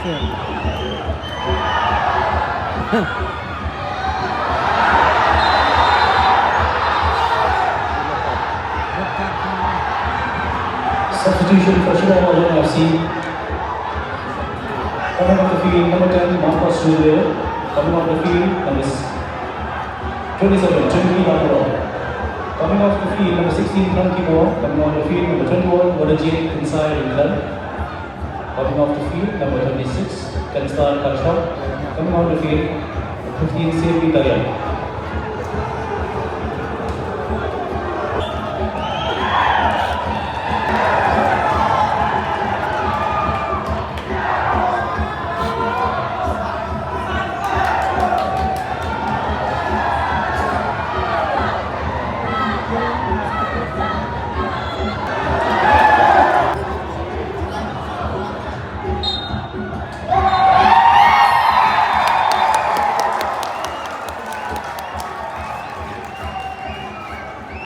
Substitution for Shimowajan FC. Coming off the field, number 10, Marcos Julio. Coming off the field, number 27, Timothy Namoro. Coming off the field, number 16, Frankie Moore. Coming on the field, number 21, Wadajit inside England. Coming off the field, number 26, Kanstar Kashok. Coming on the field, 15, Sylvie Tayan.